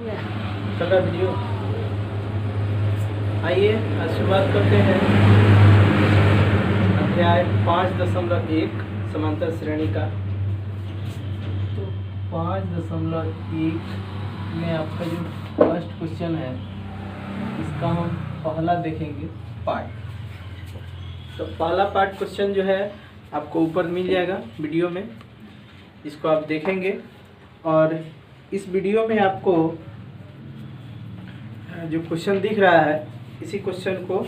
चल रहा वीडियो। आइए आज शुरुआत करते हैं अध्याय 5.1 समांतर श्रेणी का। तो 5.1 में आपका जो फर्स्ट क्वेश्चन है इसका हम पहला देखेंगे पार्ट। तो पहला पार्ट क्वेश्चन जो है आपको ऊपर मिल जाएगा वीडियो में, इसको आप देखेंगे और इस वीडियो में आपको जो क्वेश्चन दिख रहा है इसी क्वेश्चन को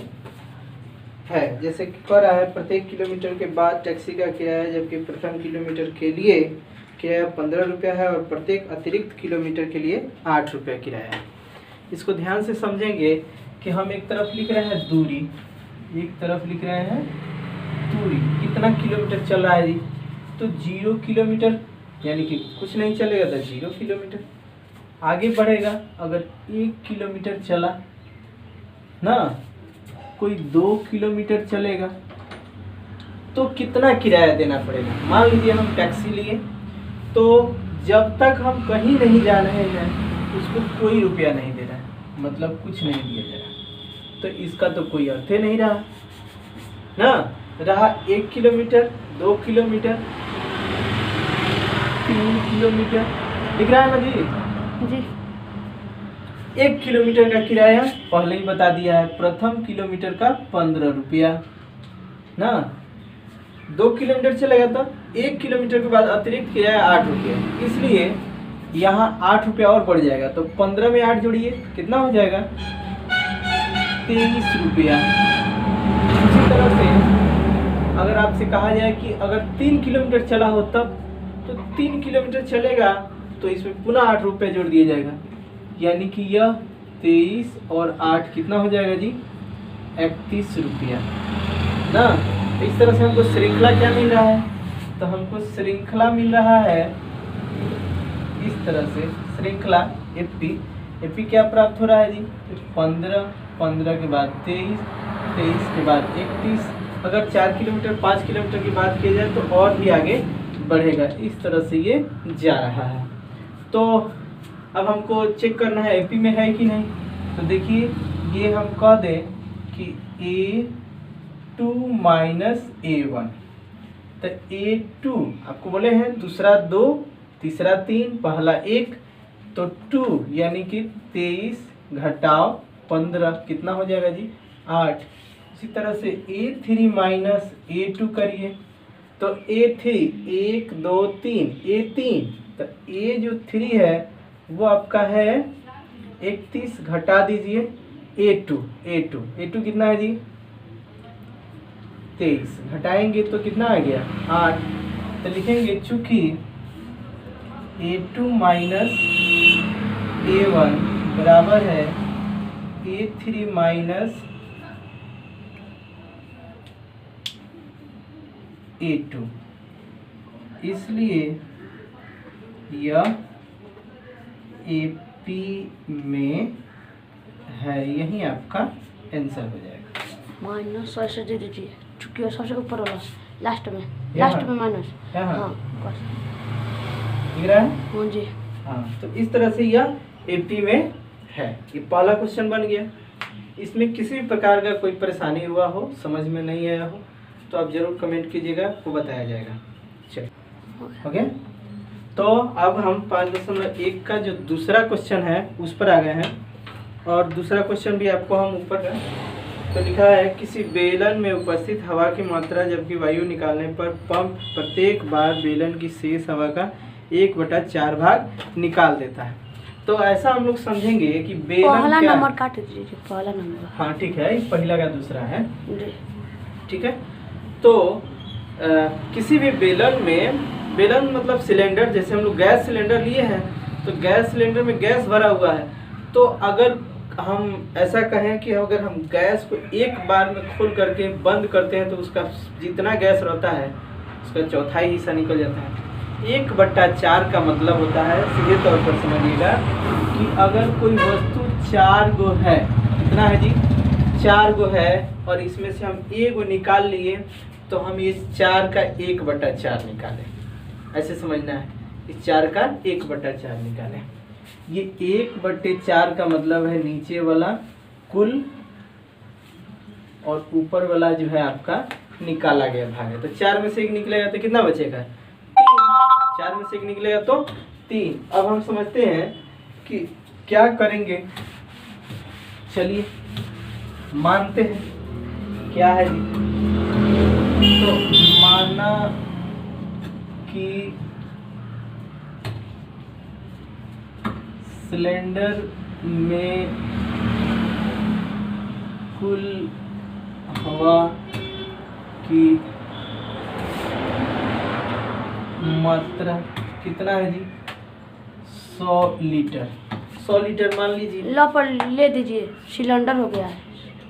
है, जैसे कि कह रहा है प्रत्येक किलोमीटर के बाद टैक्सी का किराया, जबकि प्रथम किलोमीटर के लिए किराया 15 रुपया है और प्रत्येक अतिरिक्त किलोमीटर के लिए 8 रुपया किराया है। इसको ध्यान से समझेंगे कि हम एक तरफ लिख रहे हैं दूरी, एक तरफ लिख रहे हैं दूरी, कितना किलोमीटर चल रहा है जी, तो 0 किलोमीटर, यानी कि कुछ नहीं चलेगा तो 0 किलोमीटर। आगे बढ़ेगा अगर 1 किलोमीटर चला ना, कोई 2 किलोमीटर चलेगा तो कितना किराया देना पड़ेगा। मान लीजिए हम टैक्सी लिए, तो जब तक हम कहीं नहीं जा रहे हैं उसको कोई रुपया नहीं दे रहा है, मतलब कुछ नहीं दिया जा रहा, तो इसका तो कोई अर्थ ही नहीं रहा ना। रहा 1 किलोमीटर, 2 किलोमीटर, 3 किलोमीटर, दिख रहा है ना जी। 1 किलोमीटर का किराया पहले ही बता दिया है, प्रथम किलोमीटर का 15 रुपया ना। 2 किलोमीटर चलेगा तो 1 किलोमीटर के बाद अतिरिक्त किराया 8 रुपया, इसलिए यहाँ 8 रुपया और बढ़ जाएगा। तो 15 में 8 जोड़िए, कितना हो जाएगा 23 रुपया। इसी तरह से अगर आपसे कहा जाए कि अगर 3 किलोमीटर चला हो तब, तो 3 किलोमीटर चलेगा तो इसमें पुनः 8 रुपये जोड़ दिया जाएगा, यानी कि यह 23 और 8 कितना हो जाएगा जी 31 रुपया ना। इस तरह से हमको श्रृंखला क्या मिल रहा है, तो हमको श्रृंखला मिल रहा है इस तरह से, श्रृंखला एपी क्या प्राप्त हो रहा है जी, 15 के बाद 23 के बाद 31। अगर 4 किलोमीटर 5 किलोमीटर की बात की जाए तो और भी आगे बढ़ेगा। इस तरह से ये जा रहा है। तो अब हमको चेक करना है एपी में है कि नहीं। तो देखिए ये हम कह दें कि A2 माइनस A1, तो A2 आपको बोले हैं दूसरा 2, तीसरा 3, पहला 1, तो 2 यानी कि 23 घटाओ 15 कितना हो जाएगा जी 8। इसी तरह से A3 माइनस A2 करिए, तो A3 1 2 3 A3, तो A जो 3 है वो आपका है 31, घटा दीजिए A2 कितना है जी 23, घटाएंगे तो कितना आ गया 8। तो लिखेंगे चूंकि A2 माइनस A1 बराबर है A3 माइनस A2, इसलिए यह AP में है, यही आपका आंसर हो जाएगा। माइनस ऐसे दे दीजिए, चूंकि सबसे ऊपर वाला लास्ट में माइनस। हाँ बस दिख रहा है हाँ जी। हाँ, तो इस तरह से यह AP में है। ये पहला क्वेश्चन बन गया। इसमें किसी भी प्रकार का कोई परेशानी हुआ हो, समझ में नहीं आया हो, तो आप जरूर कमेंट कीजिएगा, आपको बताया जाएगा। चलिए ओके। तो अब हम 5.1 का जो दूसरा क्वेश्चन है उस पर आ गए हैं, और दूसरा क्वेश्चन भी आपको हम ऊपर है तो लिखा है किसी बेलन में उपस्थित हवा की मात्रा जबकि वायु निकालने पर पंप प्रत्येक बार बेलन की शेष हवा का 1/4 भाग निकाल देता है। तो ऐसा हम लोग समझेंगे कि बेलन पहला क्या नंबर काट दीजिए, पहला नंबर। हाँ ठीक है, पहला का दूसरा है जी ठीक है। तो किसी भी बेलन में, बेलन मतलब सिलेंडर, जैसे हम लोग गैस सिलेंडर लिए हैं तो गैस सिलेंडर में गैस भरा हुआ है, तो अगर हम ऐसा कहें कि अगर हम गैस को एक बार में खोल करके बंद करते हैं तो उसका जितना गैस रहता है उसका चौथाई हिस्सा निकल जाता है। 1/4 का मतलब होता है, सीधे तौर पर समझिएगा कि अगर कोई वस्तु 4 गो है, कितना है जी 4 गो है, और इसमें से हम 1 गो निकाल लिए, तो हम इस 4 का 1/4 निकालें, ऐसे समझना है, इस 4 का 1/4 निकालें। ये 1/4 का मतलब है नीचे वाला कुल और ऊपर वाला जो है आपका निकाला गया भाग है। तो 4 में से 1 निकलेगा तो कितना बचेगा? 3। 4 में से 1 निकलेगा तो 3। अब हम समझते हैं कि क्या करेंगे। चलिए मानते हैं क्या है जी। तो माना कि सिलेंडर में कुल हवा की मात्रा कितना है जी? 100 लीटर। 100 लीटर मान लीजिए। लो पर ले दीजिए, सिलेंडर हो गया है।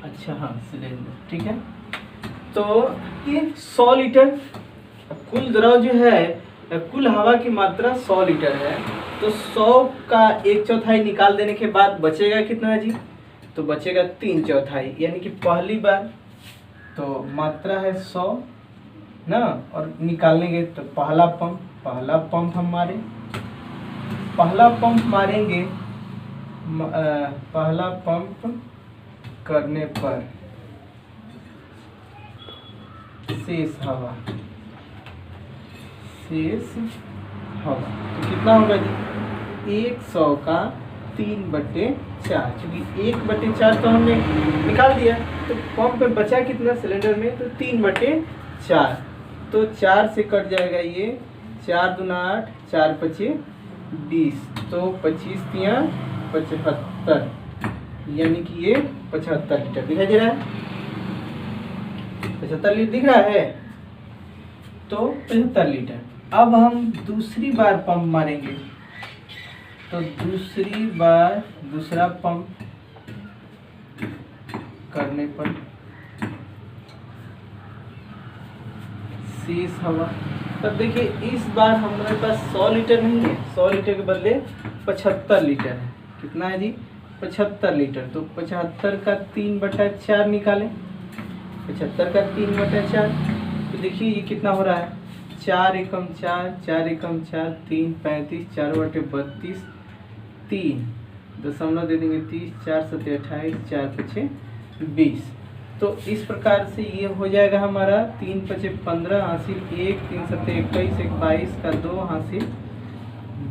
अच्छा हाँ, सिलेंडर ठीक है। तो ये 100 लीटर कुल द्रव जो है, कुल हवा की मात्रा 100 लीटर है। तो 100 का 1/4 निकाल देने के बाद बचेगा कितना जी? तो बचेगा 3/4, यानी कि पहली बार तो मात्रा है 100 ना, और निकालेंगे तो पहला पंप हम मारे, पहला पंप मारेंगे। पहला पंप करने पर शेष हवा तो कितना होगा जी? 100 का 3/4, क्योंकि 1/4 तो हमने निकाल दिया। तो पंप में बचा कितना सिलेंडर में? तो 3/4। तो 4 से कट जाएगा ये, 4 दूना 8, 4 पचे 20, तो 25 तिया 75, यानी कि ये 75 लीटर दिखाई दे रहा है। 75 लीटर दिख रहा है। तो 75 लीटर। अब हम दूसरी बार पंप मारेंगे। तो दूसरी बार दूसरा पंप करने पर शेष हवा, तब देखिए इस बार हमारे पास 100 लीटर नहीं है, 100 लीटर के बदले 75 लीटर है। कितना है जी? 75 लीटर। तो 75 का 3/4 निकालें। 75 का 3/4, तो देखिए ये कितना हो रहा है? 4 एकम 4, 4 एकम 4, 3 35, 4/32, 3 दशमलव दे देंगे 30, 4 7 28, 4 5 20। तो इस प्रकार से ये हो जाएगा हमारा 3 5 15 हासिल 1, 3 7 21, 1 22 का 2 हासिल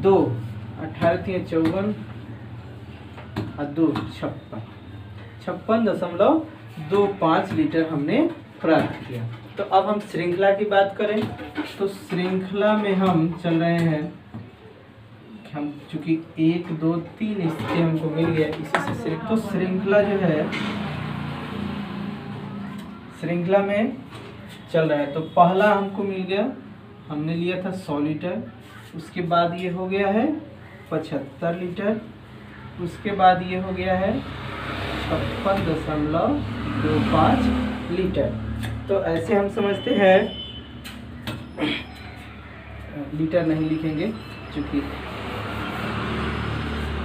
2, 18 3 54 और 2 56, 56.25 लीटर हमने प्राप्त किया। तो अब हम श्रृंखला की बात करें। तो श्रृंखला में हम चल रहे हैं, हम चूंकि 1 2 3 इससे हमको मिल गया, इसी से तो श्रृंखला जो है श्रृंखला में चल रहा है। तो पहला हमको मिल गया, हमने लिया था 100 लीटर, उसके बाद ये हो गया है 75 लीटर, उसके बाद ये हो गया है 56.25 लीटर। तो ऐसे हम समझते हैं, लीटर नहीं लिखेंगे चूँकि,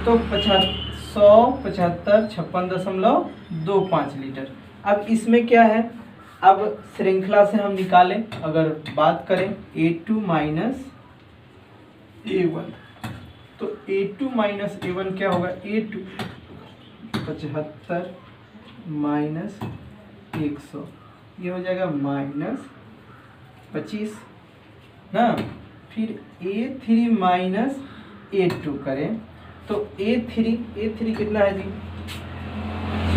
तो 175 56.25 लीटर। अब इसमें क्या है? अब श्रृंखला से हम निकालें, अगर बात करें A2 माइनस A1, तो A2 माइनस A1 क्या होगा? A2 75 माइनस 100, ये हो जाएगा -25 ना। फिर A3 माइनस A2 करें तो A3 कितना है जी?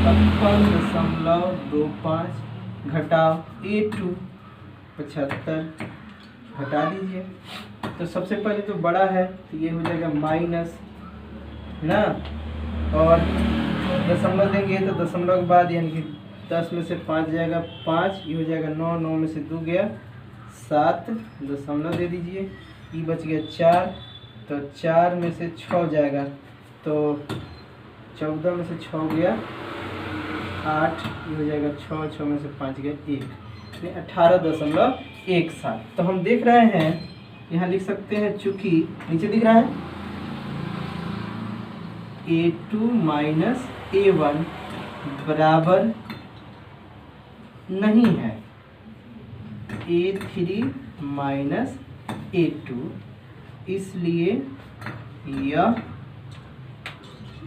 56.25 घटाओ A2 75 घटा दीजिए। तो सबसे पहले तो बड़ा है तो ये हो जाएगा माइनस ना, और दशमलव देंगे तो दशमलव के बाद यानी कि 10 में से 5 जाएगा 5, ये हो जाएगा 9, 9 में से 2 गया 7, दशमलव दे दीजिए, ये बच गया 4, तो 4 में से 6 जाएगा तो 14 में से 6 गया 8, ये हो जाएगा 6, 6 में से 5 गया 1, 18.17। तो हम देख रहे हैं, यहाँ लिख सकते हैं, चूँकि नीचे दिख रहा है A2 माइनस A1 बराबर नहीं है A3 माइनस A2, इसलिए यह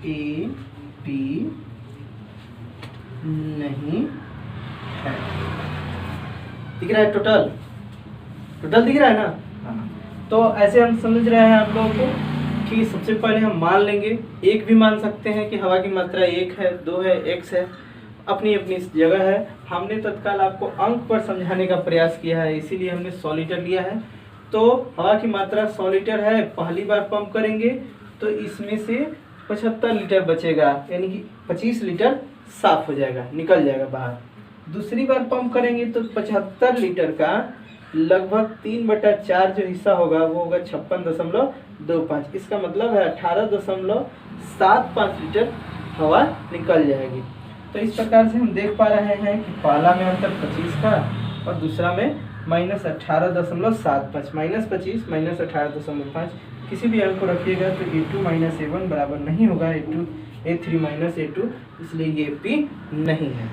ए पी नहीं है। दिख रहा है टोटल? टोटल दिख रहा है ना? हाँ। तो ऐसे हम समझ रहे हैं आप लोगों को कि सबसे पहले हम मान लेंगे, एक भी मान सकते हैं कि हवा की मात्रा 1 है, 2 है, x है, अपनी अपनी जगह है। हमने तत्काल आपको अंक पर समझाने का प्रयास किया है, इसीलिए हमने 100 लीटर लिया है। तो हवा की मात्रा 100 लीटर है, पहली बार पंप करेंगे तो इसमें से 75 लीटर बचेगा, यानी कि 25 लीटर साफ हो जाएगा, निकल जाएगा बाहर। दूसरी बार पंप करेंगे तो 75 लीटर का लगभग 3/4 जो हिस्सा होगा वो होगा 56.25। इसका मतलब है 18.75 लीटर हवा निकल जाएगी। तो इस प्रकार से हम देख पा रहे हैं कि पहला में अंतर 25 का और दूसरा में -18.75, -25 -18.5। किसी भी अंक को रखिएगा तो A2 - A1 बराबर नहीं होगा A3 - A2, इसलिए ये P नहीं है।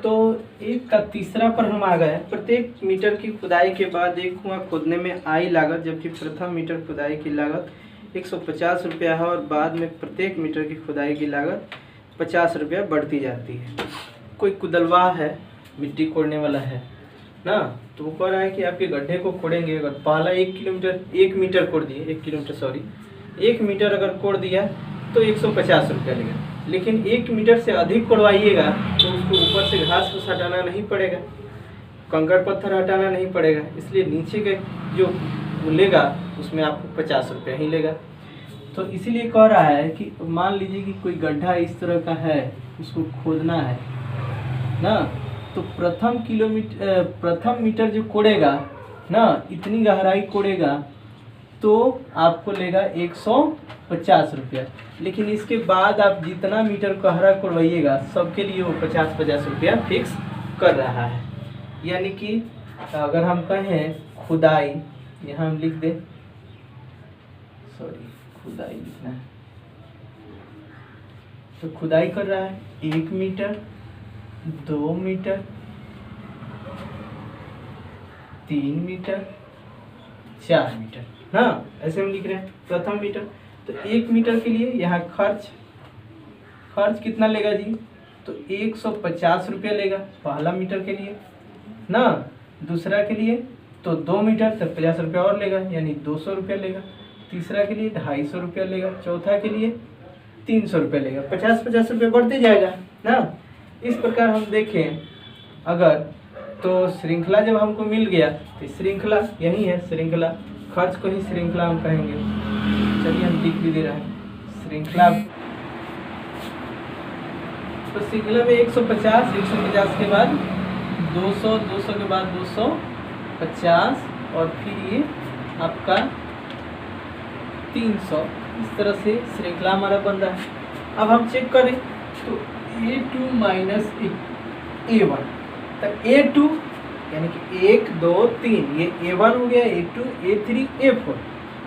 तो एक का तीसरा पर हम आ गए। प्रत्येक मीटर की खुदाई के बाद एक कुआं खोदने में आई लागत, जबकि प्रथम मीटर खुदाई की लागत 150 रुपया है और बाद में प्रत्येक मीटर की खुदाई की लागत 50 रुपया बढ़ती जाती है। कोई कुदलवा है, मिट्टी कोड़ने वाला है ना, तो वो कह रहा है कि आपके गड्ढे को कोड़ेंगे, अगर पहला 1 मीटर कोड़ दिए, 1 मीटर अगर कोड़ दिया तो 150 रुपया लेगा। लेकिन 1 मीटर से अधिक कोड़वाइएगा तो उसको ऊपर से घास फूस हटाना नहीं पड़ेगा, कंकड़ पत्थर हटाना नहीं पड़ेगा, इसलिए नीचे के जो लेगा उसमें आपको 50 रुपया ही लेगा। तो इसीलिए कह रहा है कि मान लीजिए कि कोई गड्ढा इस तरह का है, उसको खोदना है ना, तो प्रथम मीटर जो कोड़ेगा ना, इतनी गहराई कोड़ेगा तो आपको लेगा 150 रुपया। लेकिन इसके बाद आप जितना मीटर गहरा कोड़वाइएगा सबके लिए वो 50-50 रुपया फिक्स कर रहा है। यानी कि अगर हम कहें खुदाई, यहाँ हम लिख दें, खुदाई लिखना है, तो खुदाई कर रहा है 1 मीटर, 2 मीटर, 3 मीटर, 4 मीटर, हाँ ऐसे हम लिख रहे हैं प्रथम मीटर। तो 1 मीटर के लिए यहाँ खर्च कितना लेगा जी, तो 150 रुपया लेगा पहला मीटर के लिए ना। दूसरा के लिए तो 2 मीटर तो 50 रुपया और लेगा, यानी 200 रुपया लेगा। तीसरा के लिए 250 रुपया लेगा। चौथा के लिए 300 रुपया लेगा। 50-50 रुपया बढ़ते जाएगा ना। इस प्रकार हम देखें अगर, तो श्रृंखला जब हमको मिल गया तो श्रृंखला यही है, श्रृंखला खर्च को ही श्रृंखला हम कहेंगे। चलिए हम लिख भी दे रहे हैं श्रृंखला। तो श्रृंखला में 150 के बाद 200 के बाद 250 और फिर ये आपका 300। इस तरह से श्रृंखला हमारा बन रहा है। अब हम चेक करें तो A2 माइनस A1, तो A2 यानी कि 1 2 3, ये A1 हो गया, A2 A3 A4।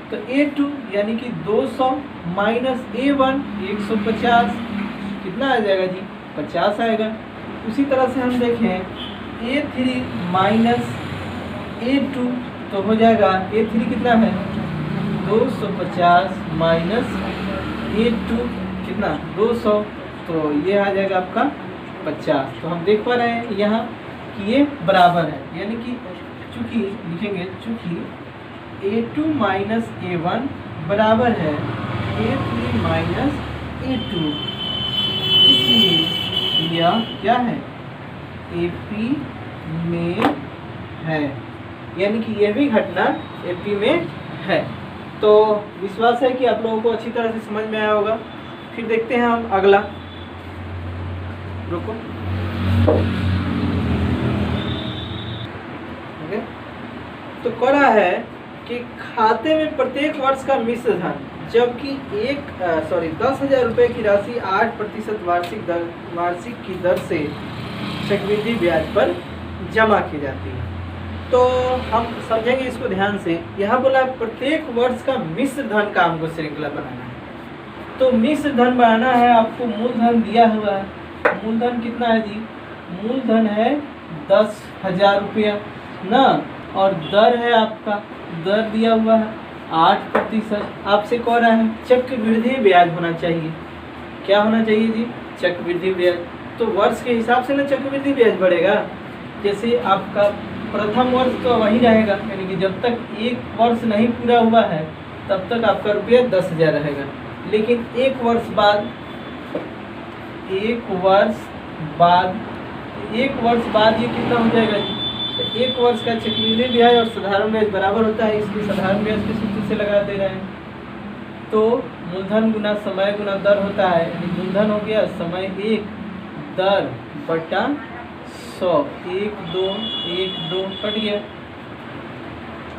तो A2 यानी कि 200 माइनस A1 150, कितना आ जाएगा जी, 50 आएगा। उसी तरह से हम देखें A3 माइनस A2 तो हो जाएगा, A3 कितना है 250 माइनस A2 कितना 200, तो ये आ जाएगा आपका 50। तो हम देख पा रहे हैं यहाँ कि ये बराबर है, यानी कि चूँकि लिखेंगे चूँकि A2 माइनस A1 बराबर है A3 माइनस A2, इसलिए यह क्या है AP में है, यानी कि यह भी घटना AP में है। तो विश्वास है कि आप लोगों को अच्छी तरह से समझ में आया होगा। फिर देखते हैं हम अगला, रुको ओके। तो कह रहा है कि खाते में प्रत्येक वर्ष का मिश्र धन, जबकि 10,000 रुपये की राशि 8% वार्षिक की दर से चक्रवृद्धि ब्याज पर जमा की जाती है। तो हम समझेंगे इसको ध्यान से। यहाँ बोला प्रत्येक वर्ष का मिश्र धन का हमको श्रृंखला बनाना है। तो मिश्र धन बनाना है, आपको मूलधन दिया हुआ है। मूलधन कितना है जी, मूलधन है 10,000 रुपया ना, और दर है आपका, दर दिया हुआ है 8%। आपसे कह रहा है चक्रवृद्धि ब्याज होना चाहिए, क्या होना चाहिए जी? चक्रवृद्धि ब्याज। तो वर्ष के हिसाब से ना चक्रवृद्धि ब्याज बढ़ेगा। जैसे आपका प्रथम वर्ष तो वही रहेगा, यानी कि जब तक एक वर्ष नहीं पूरा हुआ है तब तक आपका रुपया 10,000 रहेगा। लेकिन एक वर्ष बाद ये कितना हो जाएगा जी? तो एक वर्ष का चक्रवृद्धि ब्याज और साधारण ब्याज बराबर होता है, इसलिए साधारण ब्याज के सूत्र से लगा दे रहे हैं। तो मूलधन गुना समय गुना दर होता है, यानी मूलधन हो गया समय 1 दर बटा 100, 1 2 कट गया।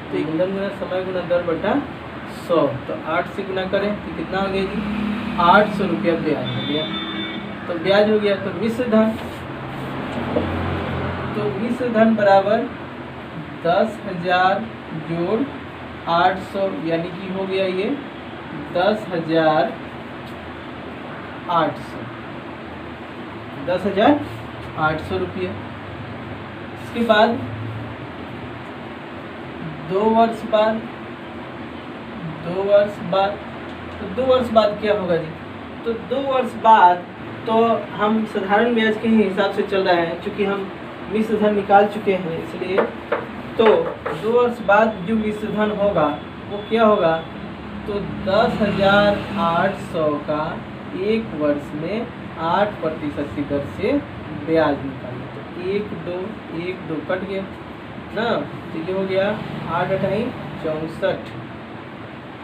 तो मूलधन गुना समय गुना दर बटा 100, तो 8 से गुना करें तो कितना हो गया जी? 800 रुपया ब्याज हो गया। तो ब्याज हो गया। तो मिश्र धन बराबर 10,000 जोड़ 800, यानी कि हो गया ये 10,800 रुपये। इसके बाद 2 वर्ष बाद तो 2 वर्ष बाद क्या होगा जी? तो 2 वर्ष बाद तो हम साधारण ब्याज के ही हिसाब से चल रहे हैं, क्योंकि हम मिश्र धन निकाल चुके हैं, इसलिए तो 2 वर्ष बाद जो मिश्र धन होगा वो क्या होगा? तो 10,800 का एक वर्ष में 8% की दर से ब्याज निकालें। तो 1 2 कट गया ना, तो ये हो गया 8 8 64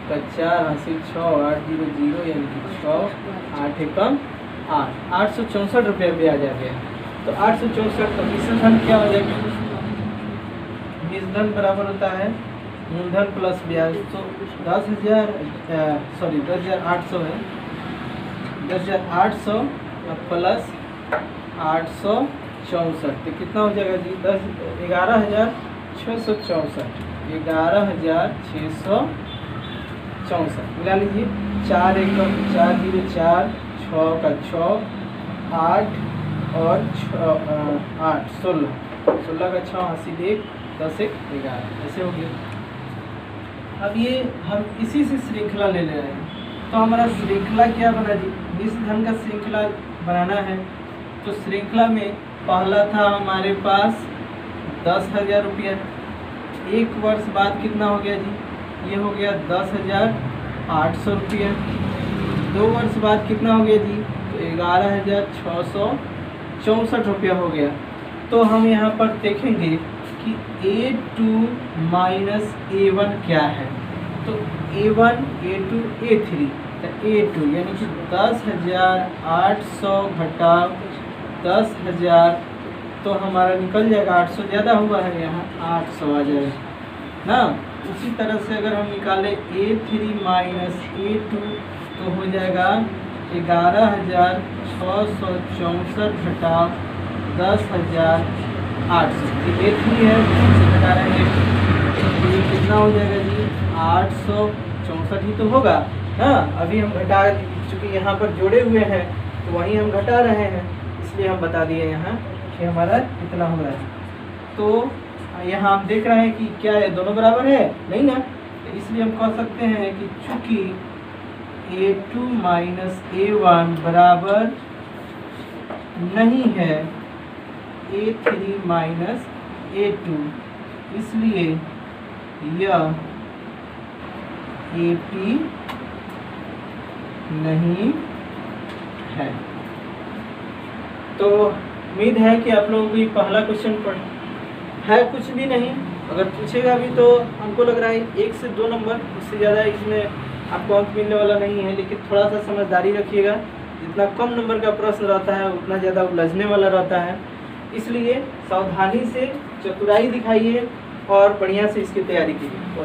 का 4 हासिल 6 8 0 0, यानी कि 6 8 एकम 8, 864 रुपया ब्याज आ गया। तो 864 का मिश्र धन क्या हो जाएगा? मिश्र धन बराबर होता है मूलधन प्लस ब्याज। तो 10,800 है, 10,800 प्लस 864, तो कितना हो जाएगा जी? 11,664, 11,664 मिला लीजिए। 4 एकम 4 0 4, 6 का 6 8 और 8 16 का 6 हासिल 1 10 1 11, ऐसे हो गया। अब ये हम इसी से श्रृंखला ले रहे हैं, तो हमारा श्रृंखला क्या बना जी? मिश्र धन का श्रृंखला बनाना है। तो श्रृंखला में पहला था हमारे पास 10,000 रुपया। एक वर्ष बाद कितना हो गया जी? ये हो गया 10,800 रुपया। 2 वर्ष बाद कितना हो गया जी? तो 11,664 रुपया हो गया। तो हम यहाँ पर देखेंगे कि A2 माइनस A1 क्या है। तो A1 A2 A3, तो A2 यानी कि 10,800 घटा 10,000, तो हमारा निकल जाएगा 800 ज़्यादा हुआ है, यहाँ 800 आ जाएगा ना। उसी तरह से अगर हम निकालें A3 माइनस A2 तो हो जाएगा 11,664 घटा 10,800। A3 है, इससे घटा रहे हैं, तो ये कितना हो जाएगा जी? 864 ही तो होगा ना। अभी हम घटा चूँकि यहाँ पर जोड़े हुए हैं तो वहीं हम घटा रहे हैं, इसलिए हम बता दिए यहाँ कि हमारा कितना हो रहा है। तो यहाँ हम देख रहे हैं कि क्या है, दोनों बराबर है नहीं ना, तो इसलिए हम कह सकते हैं कि चूँकि A2 माइनस A1 बराबर नहीं है A3 माइनस A2, इसलिए यह AP नहीं है। तो उम्मीद है कि आप लोगों को ये पहला क्वेश्चन पढ़ है, कुछ भी नहीं, अगर पूछेगा भी तो हमको लग रहा है 1 से 2 नंबर, उससे ज़्यादा इसमें आपको अंक मिलने वाला नहीं है। लेकिन थोड़ा सा समझदारी रखिएगा, जितना कम नंबर का प्रश्न रहता है उतना ज़्यादा उलझने वाला रहता है, इसलिए सावधानी से चतुराई दिखाइए और बढ़िया से इसकी तैयारी कीजिए।